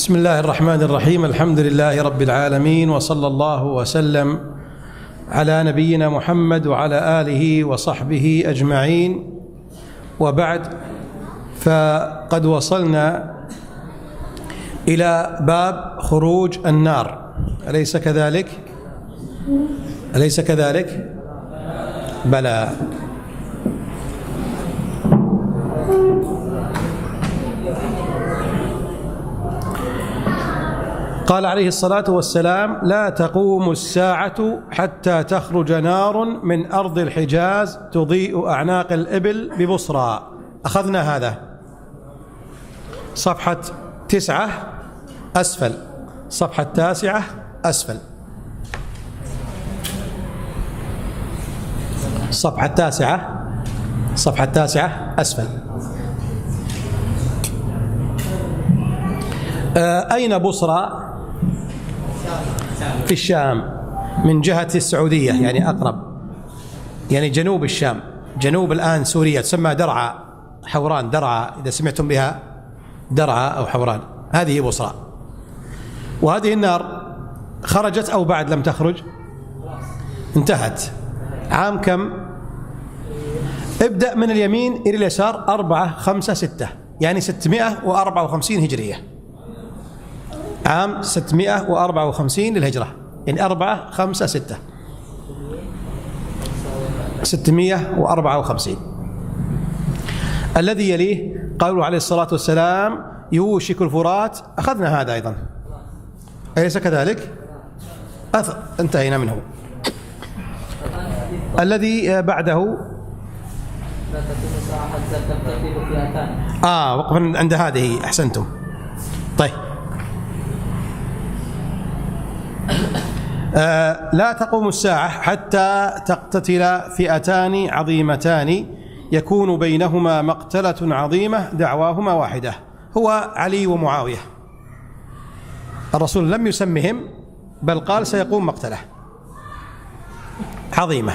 بسم الله الرحمن الرحيم. الحمد لله رب العالمين، وصلى الله وسلم على نبينا محمد وعلى آله وصحبه أجمعين، وبعد، فقد وصلنا إلى باب خروج النار، أليس كذلك؟ أليس كذلك؟ بلى. قال عليه الصلاة والسلام: لا تقوم الساعة حتى تخرج نار من أرض الحجاز تضيء أعناق الإبل ببصرى. أخذنا هذا صفحة 9 أسفل، صفحة 9 أسفل، صفحة 9، صفحة 9 أسفل. أين بصرى؟ في الشام، من جهة السعودية، يعني أقرب، يعني جنوب الشام، جنوب الآن سوريا، تسمى درعا، حوران، درعا، إذا سمعتم بها، درعا أو حوران، هذه بصرى. وهذه النار خرجت أو بعد لم تخرج؟ انتهت. عام كم؟ ابدأ من اليمين إلى اليسار، 4 5 6، يعني 654 هجرية، عام 654 للهجرة، يعني 4 5 6، 654. الذي يليه قالوا عليه الصلاة والسلام: يوشك الفرات. أخذنا هذا أيضا، أليس كذلك؟ انتهينا منه. الذي بعده وقفا عند هذه، أحسنتم. طيب، لا تقوم الساعة حتى تقتتل فئتان عظيمتان يكون بينهما مقتلة عظيمة دعواهما واحدة. هو علي ومعاوية. الرسول لم يسمهم، بل قال سيقوم مقتلة عظيمة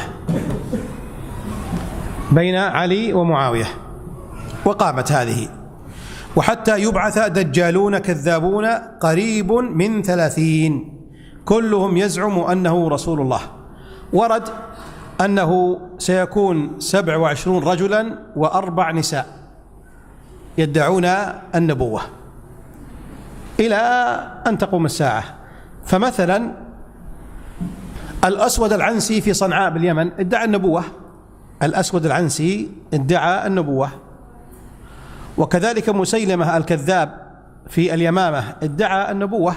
بين علي ومعاوية، وقامت هذه. وحتى يبعث دجالون كذابون قريب من 30 كلهم يزعم أنه رسول الله. ورد أنه سيكون 27 رجلا و4 نساء يدعون النبوة إلى أن تقوم الساعة. فمثلا الأسود العنسي في صنعاء باليمن ادعى النبوة، الأسود العنسي ادعى النبوة. وكذلك مسيلمة الكذاب في اليمامة ادعى النبوة،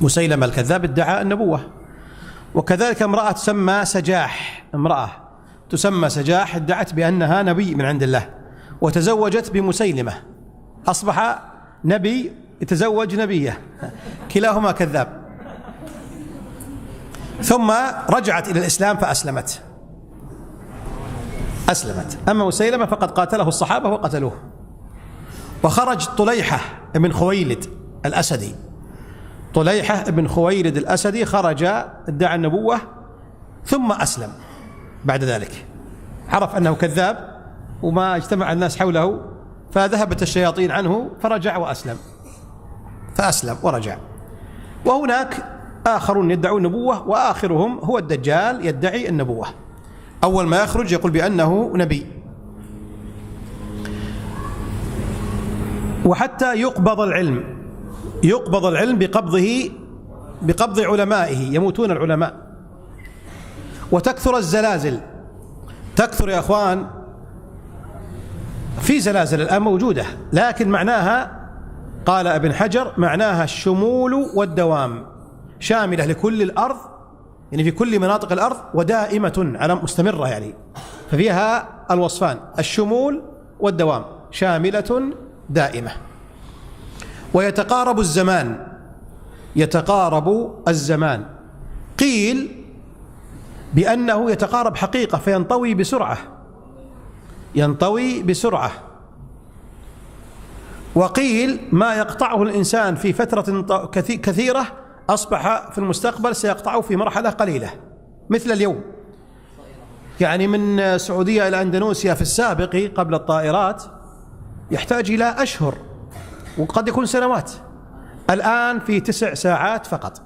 مسيلمة الكذاب ادعى النبوة. وكذلك امرأة تسمى سجاح، امرأة تسمى سجاح ادعت بأنها نبي من عند الله، وتزوجت بمسيلمة، أصبح نبي يتزوج نبية، كلاهما كذاب. ثم رجعت إلى الإسلام فأسلمت، أسلمت. أما مسيلمة فقد قاتله الصحابة وقتلوه. وخرج طليحة بن خويلد الأسدي، طليحة بن خويلد الأسدي خرج ادعى النبوة ثم أسلم بعد ذلك، عرف أنه كذاب وما اجتمع الناس حوله، فذهبت الشياطين عنه فرجع وأسلم، فأسلم ورجع. وهناك آخرون يدعون النبوة، وآخرهم هو الدجال يدعي النبوة، أول ما يخرج يقول بأنه نبي. وحتى يقبض العلم، يقبض العلم بقبض علمائه، يموتون العلماء. وتكثر الزلازل، تكثر يا أخوان، في زلازل الآن موجودة، لكن معناها، قال ابن حجر، معناها الشمول والدوام، شاملة لكل الأرض، يعني في كل مناطق الأرض، ودائمة على مستمرة، يعني ففيها الوصفان، الشمول والدوام، شاملة دائمة. ويتقارب الزمان، يتقارب الزمان، قيل بأنه يتقارب حقيقة فينطوي بسرعة، ينطوي بسرعة. وقيل ما يقطعه الإنسان في فترة كثيرة أصبح في المستقبل سيقطعه في مرحلة قليلة، مثل اليوم. يعني من السعودية إلى أندونيسيا في السابق قبل الطائرات يحتاج إلى أشهر وقد يكون سنوات. الآن في 9 ساعات فقط.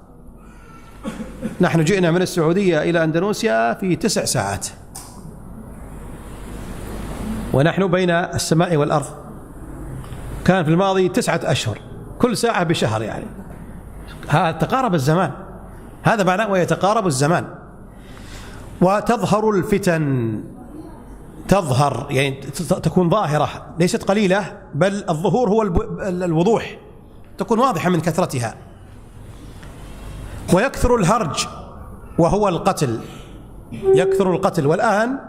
نحن جئنا من السعودية إلى أندونيسيا في 9 ساعات، ونحن بين السماء والأرض. كان في الماضي 9 أشهر، كل ساعة بشهر. يعني هذا تقارب الزمان، هذا معناه ويتقارب الزمان. وتظهر الفتن، تظهر يعني تكون ظاهرة ليست قليلة، بل الظهور هو الوضوح، تكون واضحة من كثرتها. ويكثر الهرج وهو القتل، يكثر القتل. والآن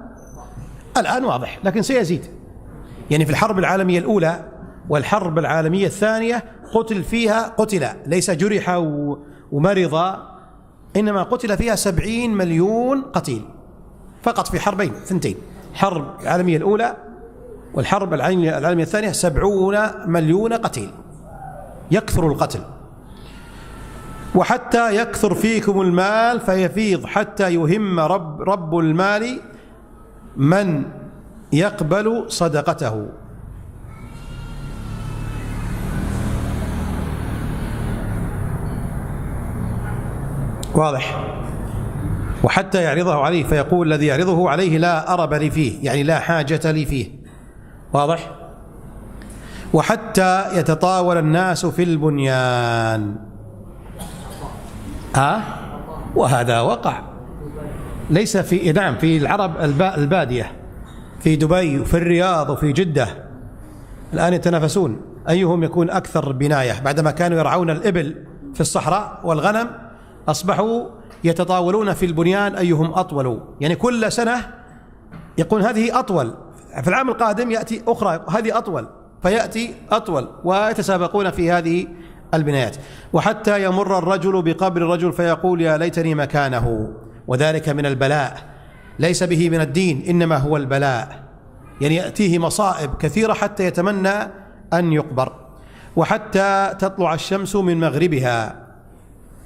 واضح، لكن سيزيد. يعني في الحرب العالمية الأولى والحرب العالمية الثانية قتل ليس جرح ومرض، إنما قتل فيها 70 مليون قتيل فقط في حربين ثنتين، الحرب العالمية الأولى والحرب العالمية الثانية. 70 مليون قتيل، يكثر القتل. وحتى يكثر فيكم المال فيفيض حتى يهم رب المال من يقبل صدقته. واضح. وحتى يعرضه عليه فيقول الذي يعرضه عليه لا أرب لي فيه، يعني لا حاجة لي فيه. واضح. وحتى يتطاول الناس في البنيان. وهذا وقع، ليس في في العرب البادية، في دبي وفي الرياض وفي جدة الآن يتنافسون أيهم يكون أكثر بناية. بعدما كانوا يرعون الإبل في الصحراء والغنم، أصبحوا يتطاولون في البنيان أيهم أطول. يعني كل سنة يقول هذه أطول، في العام القادم يأتي أخرى هذه أطول، فيأتي أطول، ويتسابقون في هذه البنايات. وحتى يمر الرجل بقبر الرجل فيقول يا ليتني مكانه، وذلك من البلاء، ليس به من الدين، إنما هو البلاء. يعني يأتيه مصائب كثيرة حتى يتمنى أن يقبر. وحتى تطلع الشمس من مغربها،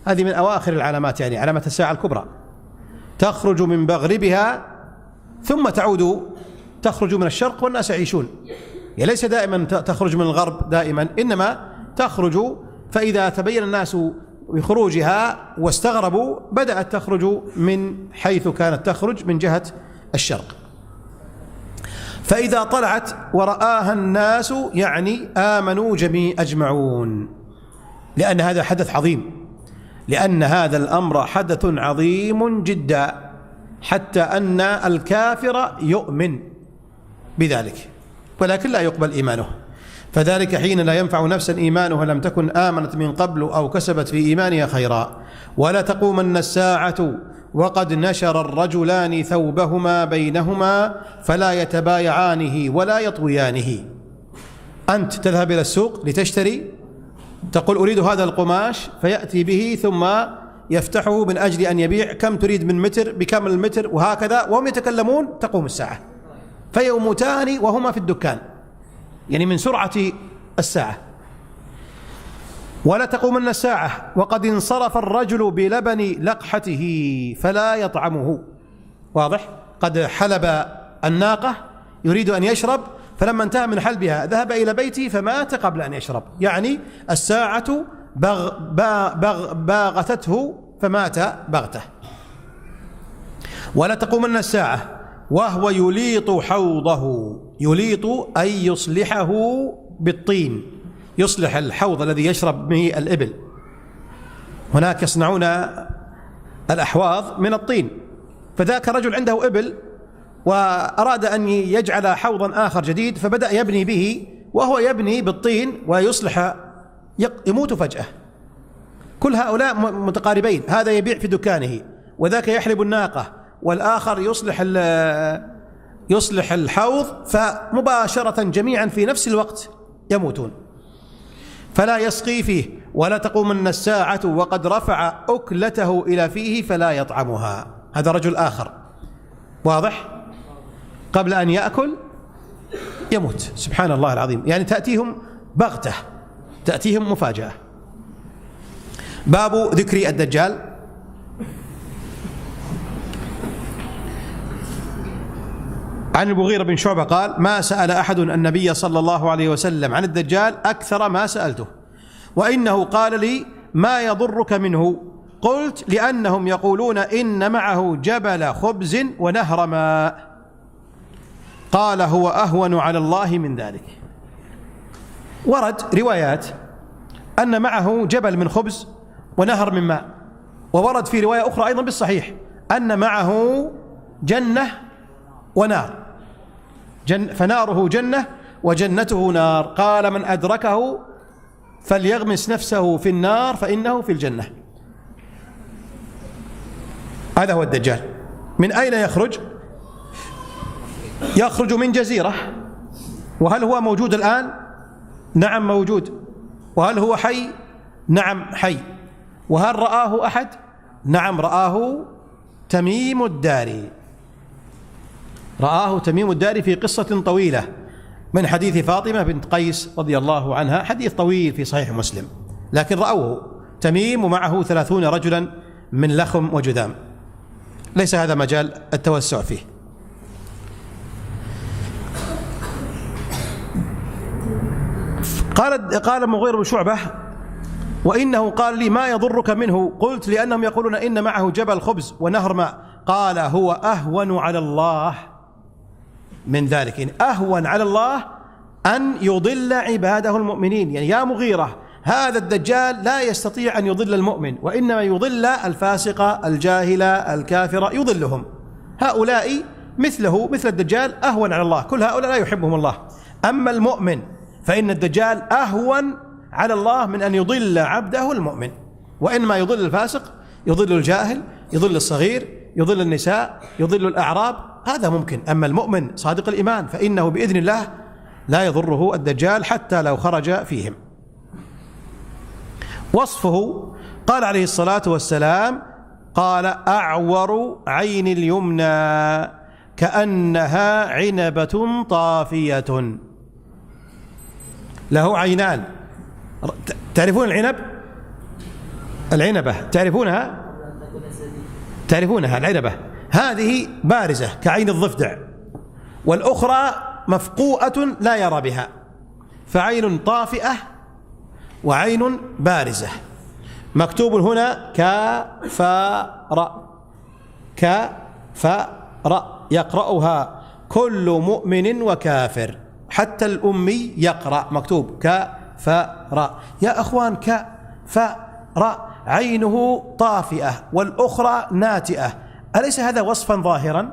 هذه من أواخر العلامات، يعني علامة الساعة الكبرى. تخرج من مغربها ثم تخرج من الشرق والناس يعيشون. يعني ليس دائما تخرج من الغرب دائما، إنما تخرج، فإذا تبين الناس بخروجها واستغربوا بدأت تخرج من حيث كانت تخرج من جهة الشرق. فإذا طلعت ورآها الناس يعني آمنوا أجمعون، لأن هذا حدث عظيم، لأن هذا الأمر حدث عظيم جدا، حتى أن الكافر يؤمن بذلك ولكن لا يقبل إيمانه. فذلك حين لا ينفع نفسا إيمانها لم تكن آمنت من قبل أو كسبت في إيمانها خيرا. ولا تقومن الساعة وقد نشر الرجلان ثوبهما بينهما فلا يتبايعانه ولا يطويانه. أنت تذهب إلى السوق لتشتري، تقول أريد هذا القماش، فيأتي به ثم يفتحه من أجل أن يبيع، كم تريد من متر، بكم المتر، وهكذا، وهم يتكلمون. تقوم الساعة فيموتان وهما في الدكان، يعني من سرعة الساعة. ولا تقومن الساعة وقد انصرف الرجل بلبن لقحته فلا يطعمه. واضح. قد حلب الناقة يريد أن يشرب، فلما انتهى من حلبها ذهب إلى بيته فمات قبل أن يشرب، يعني الساعة باغتته فمات بغته. ولا تقومن الساعة وهو يليط حوضه، يليط أي يصلحه بالطين، يصلح الحوض الذي يشرب به الإبل. هناك يصنعون الأحواض من الطين، فذاك رجل عنده إبل وأراد أن يجعل حوضا آخر جديد، فبدأ يبني به، وهو يبني بالطين ويصلح، يموت فجأة. كل هؤلاء متقاربين، هذا يبيع في دكانه وذاك يحلب الناقة والآخر يصلح الحوض، فمباشرة جميعا في نفس الوقت يموتون. فلا يسقي فيه. ولا تقومن الساعة وقد رفع أكلته إلى فيه فلا يطعمها، هذا رجل آخر. واضح. قبل أن يأكل يموت. سبحان الله العظيم، يعني تأتيهم بغتة، تأتيهم مفاجأة. باب ذكر الدجال. عن المغيرة بن شعبة قال: ما سأل أحد النبي صلى الله عليه وسلم عن الدجال أكثر ما سألته، وإنه قال لي: ما يضرك منه؟ قلت: لأنهم يقولون إن معه جبل خبز ونهر ماء. قال: هو أهون على الله من ذلك. ورد روايات أن معه جبل من خبز ونهر من ماء، وورد في رواية أخرى أيضا بالصحيح أن معه جنة ونار، فناره جنة وجنته نار. قال: من أدركه فليغمس نفسه في النار فإنه في الجنة. هذا هو الدجال. من أين يخرج؟ يخرج من جزيرة. وهل هو موجود الآن؟ نعم موجود. وهل هو حي؟ نعم حي. وهل رآه أحد؟ نعم رآه تميم الداري، رآه تميم الداري في قصة طويلة من حديث فاطمة بنت قيس رضي الله عنها، حديث طويل في صحيح مسلم، لكن رأوه تميم ومعه 30 رجلا من لخم وجذام. ليس هذا مجال التوسع فيه. قال المغيرة بن شعبة: وإنه قال لي: ما يضرك منه؟ قلت: لأنهم يقولون إن معه جبل خبز ونهر ماء. قال: هو أهون على الله من ذلك. إن أهون على الله أن يضل عباده المؤمنين. يعني يا مغيرة، هذا الدجال لا يستطيع أن يضل المؤمن، وإنما يضل الفاسق الجاهل الكافر، يضلهم. هؤلاء مثله مثل الدجال أهون على الله، كل هؤلاء لا يحبهم الله. أما المؤمن فإن الدجال أهون على الله من أن يضل عبده المؤمن، وإنما يضل الفاسق، يضل الجاهل، يضل الصغير، يضل النساء، يضل الأعراب، هذا ممكن. أما المؤمن صادق الإيمان فإنه بإذن الله لا يضره الدجال حتى لو خرج فيهم. وصفه قال عليه الصلاة والسلام: قال: أعور عين اليمنى كأنها عنبة طافية. له عينان. تعرفون العنب؟ العنبة تعرفونها العنبة هذه بارزة كعين الضفدع، والأخرى مفقوءة لا يرى بها، فعين طافئة وعين بارزة. مكتوب هنا كافر، كافر، يقرأها كل مؤمن وكافر، حتى الأمي يقرأ، مكتوب كافر. يا أخوان، كافر عينه طافئة والأخرى ناتئة، أليس هذا وصفا ظاهرا؟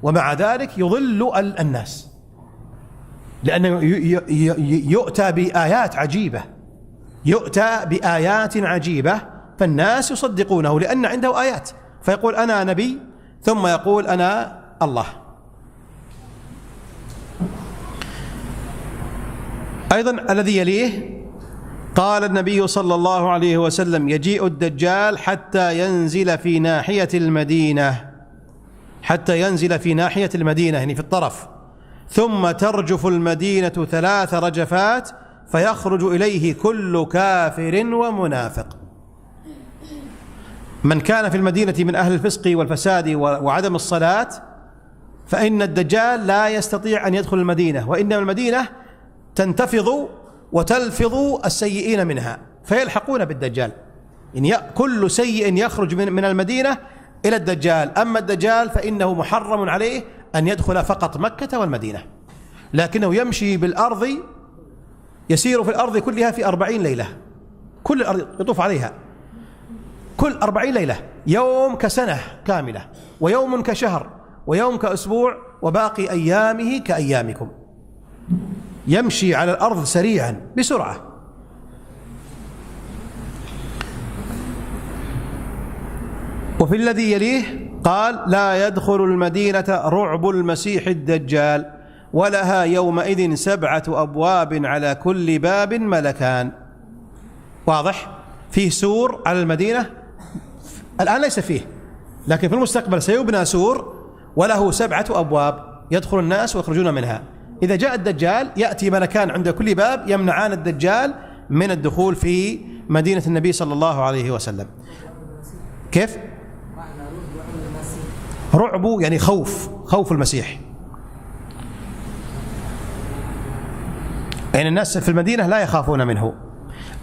ومع ذلك يضل الناس، لأنه يؤتى بآيات عجيبة، يؤتى بآيات عجيبة فالناس يصدقونه لأن عنده آيات، فيقول أنا نبي ثم يقول أنا الله. أيضا الذي يليه قال النبي صلى الله عليه وسلم: يجيء الدجال حتى ينزل في ناحية المدينة، حتى ينزل في ناحية المدينة يعني في الطرف، ثم ترجف المدينة 3 رجفات فيخرج إليه كل كافر ومنافق. من كان في المدينة من أهل الفسق والفساد وعدم الصلاة فإن الدجال لا يستطيع أن يدخل المدينة، وإنما المدينة تنتفض وتلفظ السيئين منها فيلحقون بالدجال. يعني كل سيء يخرج من المدينة إلى الدجال. أما الدجال فإنه محرم عليه أن يدخل فقط مكة والمدينة، لكنه يمشي بالأرض، يسير في الأرض كلها في 40 ليلة، كل الأرض يطوف عليها كل 40 ليلة، يوم كسنة كاملة، ويوم كشهر، ويوم كأسبوع، وباقي أيامه كأيامكم، يمشي على الأرض سريعا بسرعة. وفي الذي يليه قال: لا يدخل المدينة رعب المسيح الدجال، ولها يومئذ 7 أبواب على كل باب ملكان. واضح؟ فيه سور على المدينة، الآن ليس فيه، لكن في المستقبل سيبنى سور وله 7 أبواب يدخل الناس ويخرجون منها. إذا جاء الدجال يأتي ملكان عند كل باب يمنعان الدجال من الدخول في مدينة النبي صلى الله عليه وسلم. كيف؟ رعب يعني خوف المسيح، يعني الناس في المدينة لا يخافون منه.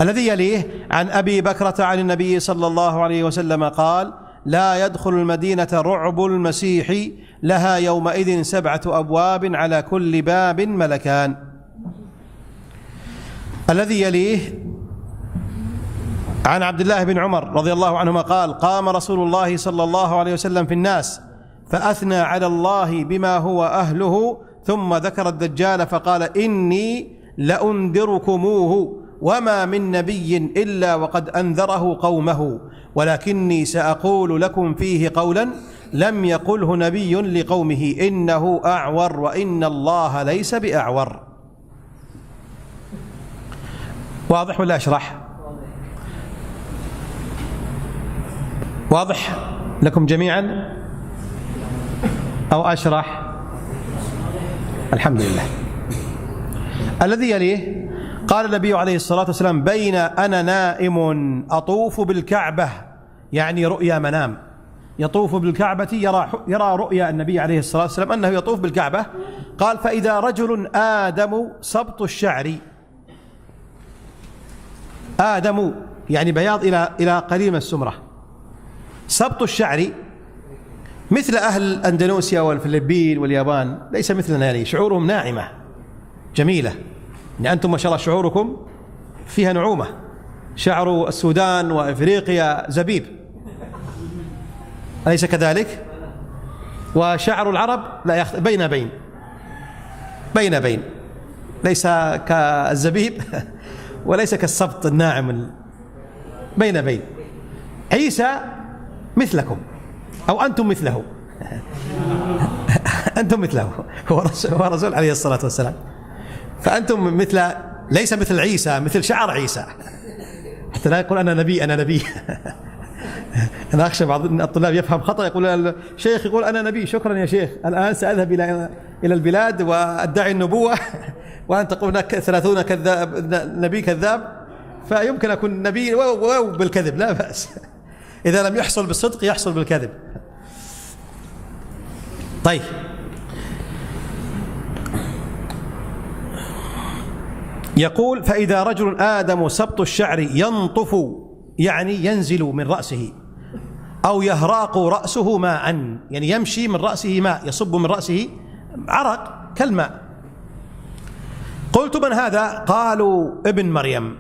الذي يليه عن أبي بكرة عن النبي صلى الله عليه وسلم قال: لا يدخل المدينة رعب المسيح، لها يومئذ 7 أبواب على كل باب ملكان. الذي يليه عن عبد الله بن عمر رضي الله عنهما قال: قام رسول الله صلى الله عليه وسلم في الناس فأثنى على الله بما هو أهله، ثم ذكر الدجال فقال: إني لأنذركموه، وما من نبي إلا وقد أنذره قومه، ولكني سأقول لكم فيه قولا لم يقله نبي لقومه: إنه أعور وإن الله ليس بأعور. واضح ولا أشرح؟ واضح لكم جميعا أو أشرح؟ الحمد لله. الذي يليه قال النبي عليه الصلاة والسلام: بين أنا نائم أطوف بالكعبة، يعني رؤيا منام، يطوف بالكعبة، يرى رؤيا النبي عليه الصلاة والسلام أنه يطوف بالكعبة. قال: فإذا رجل آدم سبط الشعر، آدم يعني بياض إلى قليل من السمرة، سبط الشعر مثل أهل أندونيسيا والفلبين واليابان، ليس مثلنا، يعني شعورهم ناعمة جميلة. يعني أنتم ما شاء الله شعوركم فيها نعومة. شعر السودان وإفريقيا زبيب، أليس كذلك؟ وشعر العرب لا بين بين، ليس كالزبيب وليس كالسبط الناعم، بين. عيسى مثلكم أو أنتم مثله أنتم مثله، هو رسول عليه الصلاة والسلام، فأنتم ليس مثل عيسى، مثل شعر عيسى، حتى لا يقول أنا نبي أنا أخشى بعض الطلاب يفهم خطأ، يقول الشيخ يقول أنا نبي، شكرا يا شيخ، الآن سأذهب إلى البلاد وأدعي النبوة وأنت تقول 30 نبي كذاب، فيمكن أكون نبي بالكذب، لا بأس، إذا لم يحصل بالصدق يحصل بالكذب. طيب، يقول: فإذا رجل آدم سبط الشعر ينطف، يعني ينزل من رأسه، أو يهراق رأسه ماء، يعني يمشي من رأسه ماء، يصب من رأسه عرق كالماء. قلت: من هذا؟ قالوا: ابن مريم.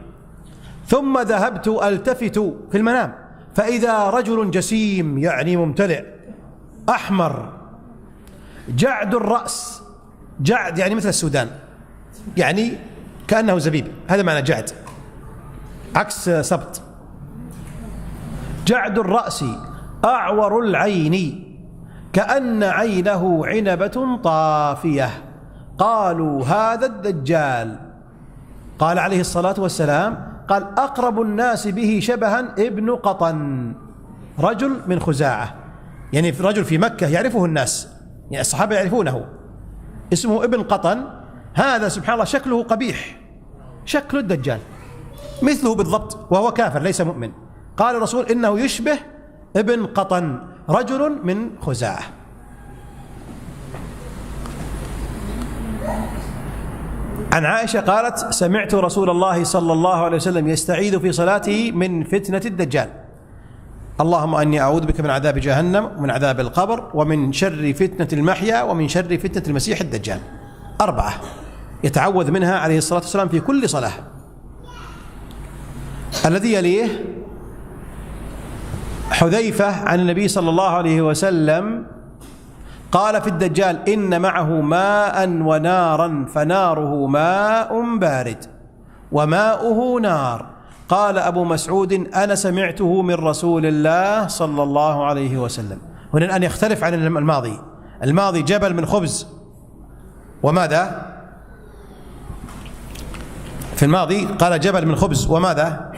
ثم ذهبت ألتفت في المنام فإذا رجل جسيم، يعني ممتلئ، أحمر، جعد الرأس، جعد يعني مثل السودان، يعني كأنه زبيب، هذا معنى جعد، عكس سبط. جعد الرأس، أعور العين، كأن عينه عنبة طافية. قالوا: هذا الدجال. قال عليه الصلاة والسلام: قال: أقرب الناس به شبها ابن قطن، رجل من خزاعة، يعني رجل في مكة يعرفه الناس، يعني الصحابة يعرفونه، اسمه ابن قطن. هذا سبحان الله شكله قبيح، شكل الدجال مثله بالضبط، وهو كافر ليس مؤمن. قال الرسول: إنه يشبه ابن قطن، رجل من خزاعة. عن عائشة قالت: سمعت رسول الله صلى الله عليه وسلم يستعيذ في صلاته من فتنة الدجال: اللهم أني أعوذ بك من عذاب جهنم ومن عذاب القبر ومن شر فتنة المحيا ومن شر فتنة المسيح الدجال. 4 يتعوذ منها عليه الصلاة والسلام في كل صلاة. الذي يليه حذيفة عن النبي صلى الله عليه وسلم قال في الدجال: إن معه ماء ونارا، فناره ماء بارد وماؤه نار. قال أبو مسعود: أنا سمعته من رسول الله صلى الله عليه وسلم. هنا الآن يختلف عن الماضي جبل من خبز، وماذا؟ في الماضي قال جبل من خبز، وماذا؟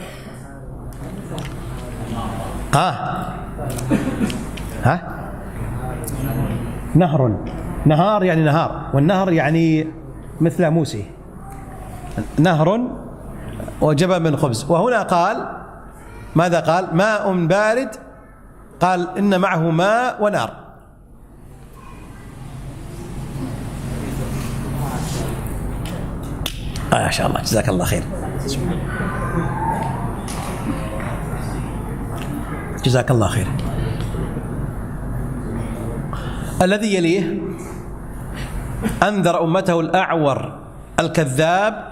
نهر يعني نهار، والنهر يعني مثل موسى، نهر وجبل من خبز. وهنا قال ماذا؟ قال ماء بارد، قال إن معه ماء ونار. ما شاء الله، جزاك الله خير. جزاك الله خير. الذي يليه: أنذر أمته الأعور الكذاب: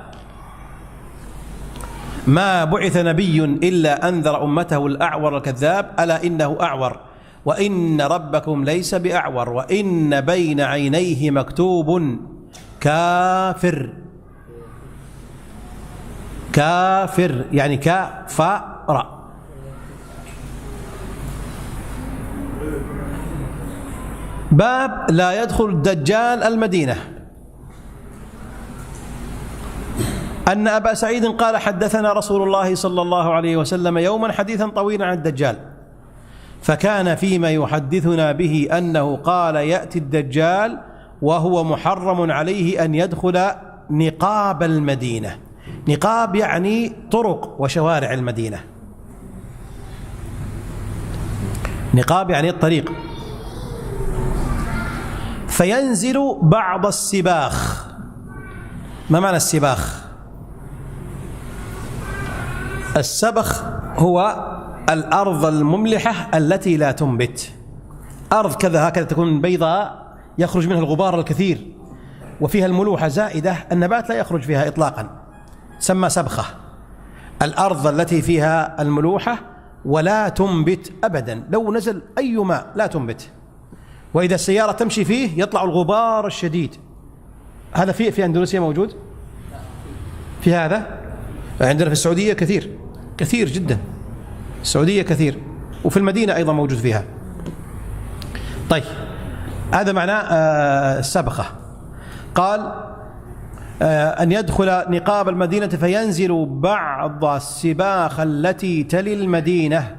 ما بعث نبي إلا أنذر أمته الأعور الكذاب ألا إنه أعور وإن ربكم ليس بأعور وإن بين عينيه مكتوب كافر. كافر يعني كفر. باب لا يدخل الدجال المدينة. أن أبا سعيد قال: حدثنا رسول الله صلى الله عليه وسلم يوما حديثا طويلا عن الدجال، فكان فيما يحدثنا به أنه قال: يأتي الدجال وهو محرم عليه أن يدخل نقاب المدينة. نقاب يعني طرق وشوارع المدينة. نقاب يعني الطريق. فينزل بعض السباخ. ما معنى السباخ؟ السبخ هو الأرض المملحة التي لا تنبت. أرض كذا هكذا تكون بيضاء يخرج منها الغبار الكثير وفيها الملوحة زائدة، النبات لا يخرج فيها إطلاقا، سمى سبخة. الأرض التي فيها الملوحة ولا تنبت أبدا، لو نزل أي ماء لا تنبت، وإذا السيارة تمشي فيه يطلع الغبار الشديد. هذا في أندونيسيا موجود في هذا، عندنا في السعودية كثير جدا، السعودية كثير، وفي المدينة أيضا موجود فيها. طيب، هذا معناه السبخة. قال: أن يدخل نقاب المدينة فينزل بعض السباخ التي تلي المدينة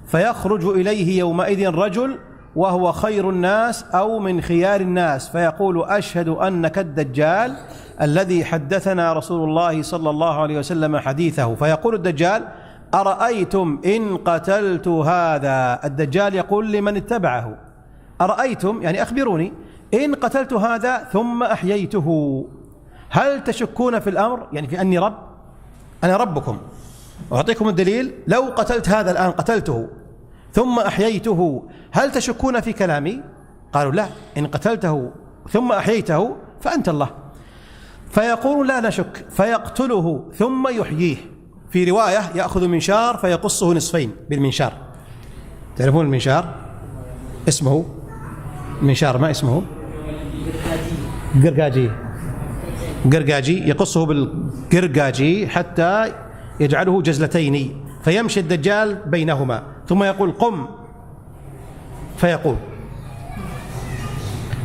فيخرج إليه يومئذ رجل وهو خير الناس أو من خيار الناس فيقول: أشهد أنك الدجال الذي حدثنا رسول الله صلى الله عليه وسلم حديثه. فيقول الدجال: أرأيتم إن قتلت هذا؟ الدجال يقول لمن اتبعه: أرأيتم يعني أخبروني، إن قتلت هذا ثم أحييته هل تشكون في الأمر؟ يعني في أني رب، أنا ربكم، وأعطيكم الدليل. لو قتلت هذا الآن، قتلته ثم أحييته، هل تشكون في كلامي؟ قالوا: لا، إن قتلته ثم أحييته فأنت الله. فيقول: لا نشك، فيقتله ثم يحييه. في رواية يأخذ منشار فيقصه نصفين بالمنشار. تعرفون المنشار؟ اسمه منشار، ما اسمه قرقاجي. يقصه بالقرقاجي حتى يجعله جزلتين، فيمشي الدجال بينهما ثم يقول: قم،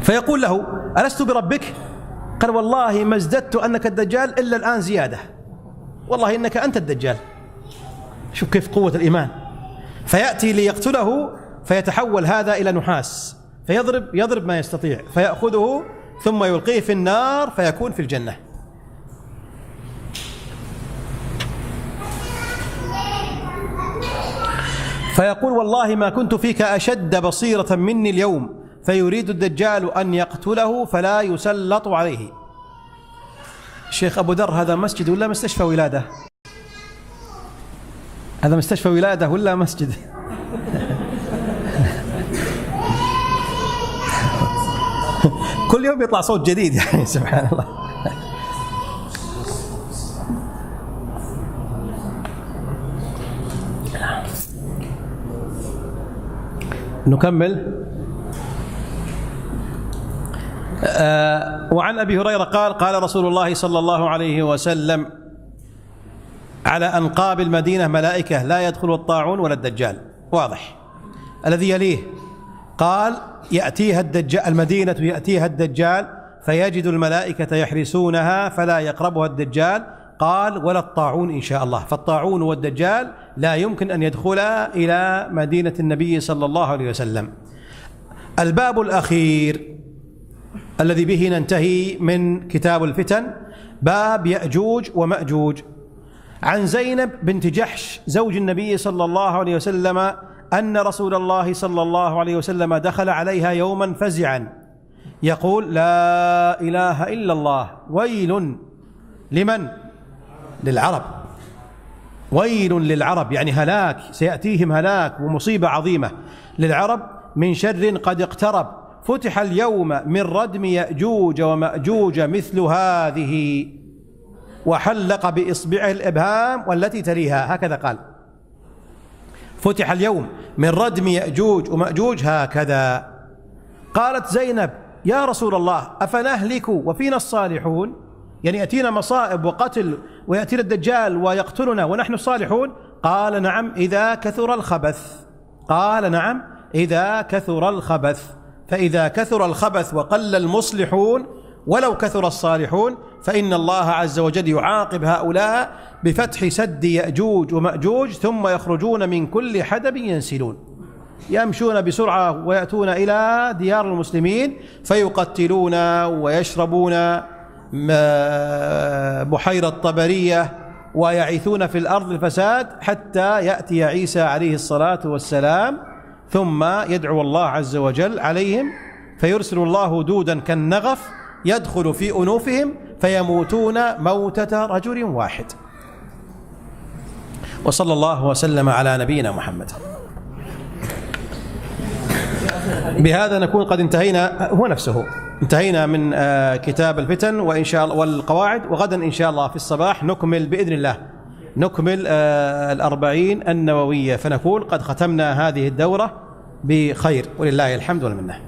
فيقول له: ألست بربك؟ قال: والله ما ازددت أنك الدجال إلا الآن زيادة، والله إنك أنت الدجال. شوف كيف قوة الإيمان. فيأتي ليقتله فيتحول هذا إلى نحاس، فيضرب ما يستطيع، فيأخذه ثم يلقيه في النار فيكون في الجنة. فيقول: والله ما كنت فيك أشد بصيرة مني اليوم. فيريد الدجال أن يقتله فلا يسلط عليه. الشيخ أبو ذر، هذا مسجد ولا مستشفى ولادة؟ هذا مستشفى ولادة ولا مسجد؟ كل يوم يطلع صوت جديد يعني، سبحان الله. نكمل. وعن أبي هريرة قال: قال رسول الله صلى الله عليه وسلم: على أنقاب المدينة ملائكة لا يدخل الطاعون ولا الدجال. واضح. الذي يليه قال: يأتيها الدجال، المدينة يأتيها الدجال فيجد الملائكة يحرسونها فلا يقربها الدجال. قال: ولا الطاعون إن شاء الله. فالطاعون والدجال لا يمكن أن يدخلا إلى مدينة النبي صلى الله عليه وسلم. الباب الأخير الذي به ننتهي من كتاب الفتن، باب يأجوج ومأجوج. عن زينب بنت جحش زوج النبي صلى الله عليه وسلم أن رسول الله صلى الله عليه وسلم دخل عليها يوما فزعا يقول: لا إله إلا الله، ويل لمن؟ للعرب. ويل للعرب يعني هلاك، سيأتيهم هلاك ومصيبة عظيمة للعرب من شر قد اقترب. فتح اليوم من ردم يأجوج ومأجوج مثل هذه، وحلق بإصبعه الإبهام والتي تليها، هكذا قال. فتح اليوم من ردم يأجوج ومأجوج هكذا. قالت زينب: يا رسول الله أفنهلك وفينا الصالحون؟ يعني يأتينا مصائب وقتل ويأتينا الدجال ويقتلنا ونحن الصالحون؟ قال: نعم إذا كثر الخبث. قال: نعم إذا كثر الخبث. فإذا كثر الخبث وقل المصلحون ولو كثر الصالحون فإن الله عز وجل يعاقب هؤلاء بفتح سد يأجوج ومأجوج، ثم يخرجون من كل حدب ينسلون، يمشون بسرعة ويأتون إلى ديار المسلمين فيقتلون ويشربون بحيرة طبرية ويعيثون في الأرض الفساد حتى يأتي عيسى عليه الصلاة والسلام، ثم يدعو الله عز وجل عليهم فيرسل الله دودا كالنغف يدخل في أنوفهم فيموتون موتة رجل واحد. وصلى الله وسلم على نبينا محمد. بهذا نكون قد انتهينا، هو نفسه انتهينا من كتاب الفتن وإن شاء الله والقواعد. وغدا إن شاء الله في الصباح نكمل بإذن الله، نكمل 40 النووية، فنكون قد ختمنا هذه الدورة بخير ولله الحمد والمنة.